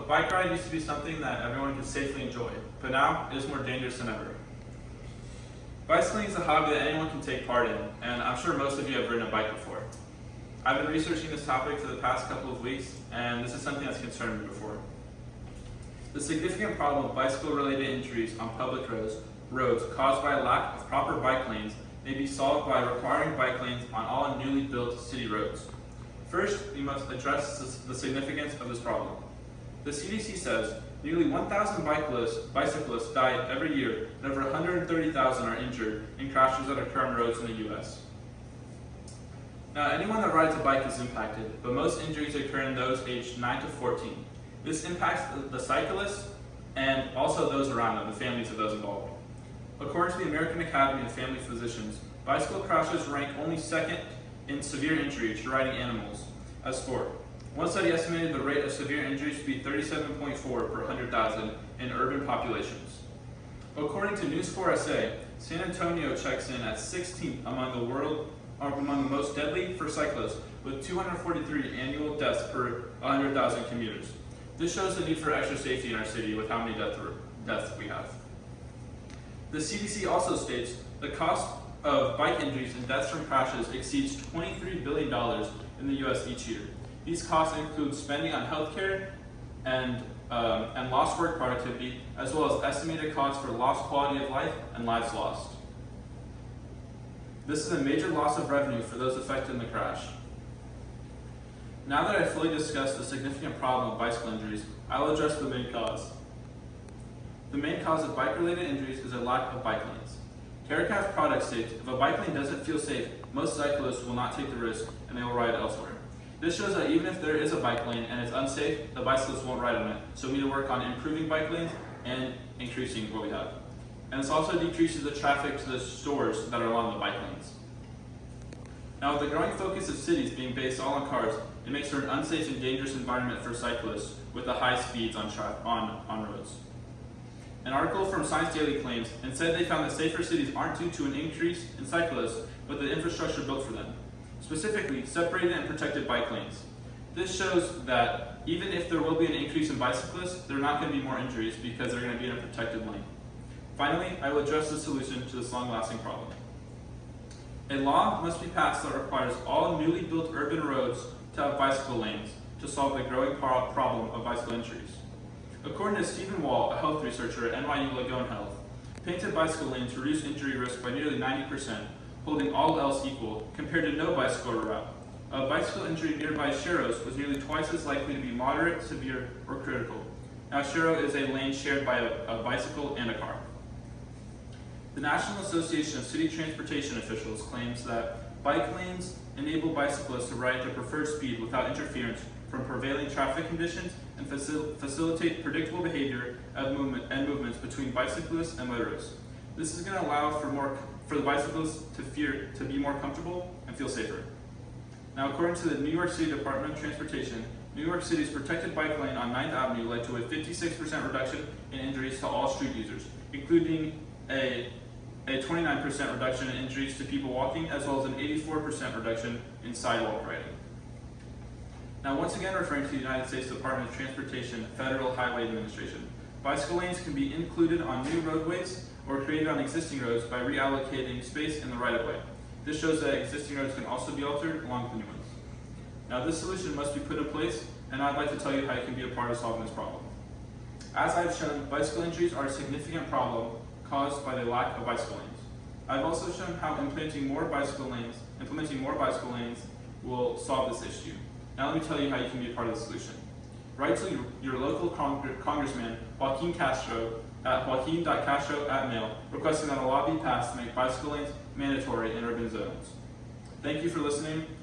bike ride used to be something that everyone could safely enjoy, but now it is more dangerous than ever. Bicycling is a hobby that anyone can take part in, and I'm sure most of you have ridden a bike before. I've been researching this topic for the past couple of weeks, and this is something that's concerned me before. The significant problem of bicycle-related injuries on public roads caused by a lack of proper bike lanes may be solved by requiring bike lanes on all newly built city roads. First, we must address the significance of this problem. The CDC says nearly 1,000 bicyclists die every year, and over 130,000 are injured in crashes that occur on roads in the US. Now, anyone that rides a bike is impacted, but most injuries occur in those aged 9 to 14. This impacts the cyclists and also those around them, the families of those involved. According to the American Academy of Family Physicians, bicycle crashes rank only second in severe injury to riding animals as sport. One study estimated the rate of severe injuries to be 37.4 per 100,000 in urban populations. According to News 4 SA, San Antonio checks in at 16th among the most deadly for cyclists, with 243 annual deaths per 100,000 commuters. This shows the need for extra safety in our city with how many deaths we have. The CDC also states the cost of bike injuries and deaths from crashes exceeds $23 billion in the US each year. These costs include spending on healthcare and lost work productivity, as well as estimated costs for lost quality of life and lives lost. This is a major loss of revenue for those affected in the crash. Now that I've fully discussed the significant problem of bicycle injuries, I will address the main cause. The main cause of bike-related injuries is a lack of bike lanes. Caricast product states if a bike lane doesn't feel safe, most cyclists will not take the risk and they will ride elsewhere. This shows that even if there is a bike lane and it's unsafe, the bicyclists won't ride on it. So we need to work on improving bike lanes and increasing what we have. And this also decreases the traffic to the stores that are along the bike lanes. Now, with the growing focus of cities being based all on cars, it makes for an unsafe and dangerous environment for cyclists with the high speeds on roads. An article from Science Daily claims and said they found that safer cities aren't due to an increase in cyclists, but the infrastructure built for them. Specifically, separated and protected bike lanes. This shows that even if there will be an increase in bicyclists, there are not going to be more injuries because they're going to be in a protected lane. Finally, I will address the solution to this long-lasting problem. A law must be passed that requires all newly built urban roads to have bicycle lanes to solve the growing problem of bicycle injuries. According to Stephen Wall, a health researcher at NYU Langone Health, painted bicycle lanes reduce injury risk by nearly 90%, holding all else equal, compared to no bicycle route. A bicycle injury nearby Sharrows was nearly twice as likely to be moderate, severe, or critical. Now, Sharrow is a lane shared by a bicycle and a car. The National Association of City Transportation Officials claims that bike lanes enable bicyclists to ride at their preferred speed without interference from prevailing traffic conditions and facilitate predictable behavior and movements between bicyclists and motorists. This is going to allow for the bicyclists to be more comfortable and feel safer. Now, according to the New York City Department of Transportation, New York City's protected bike lane on 9th Avenue led to a 56% reduction in injuries to all street users, including a 29% reduction in injuries to people walking, as well as an 84% reduction in sidewalk riding. Now, once again referring to the United States Department of Transportation Federal Highway Administration, bicycle lanes can be included on new roadways or created on existing roads by reallocating space in the right-of-way. This shows that existing roads can also be altered along with the new ones. Now, this solution must be put in place, and I'd like to tell you how you can be a part of solving this problem. As I've shown, bicycle injuries are a significant problem caused by the lack of bicycle lanes. I've also shown how implementing more bicycle lanes will solve this issue. Now let me tell you how you can be a part of the solution. Write to your local congressman, Joaquin Castro, at joaquin.castro@mail, requesting that a law be passed to make bicycle lanes mandatory in urban zones. Thank you for listening.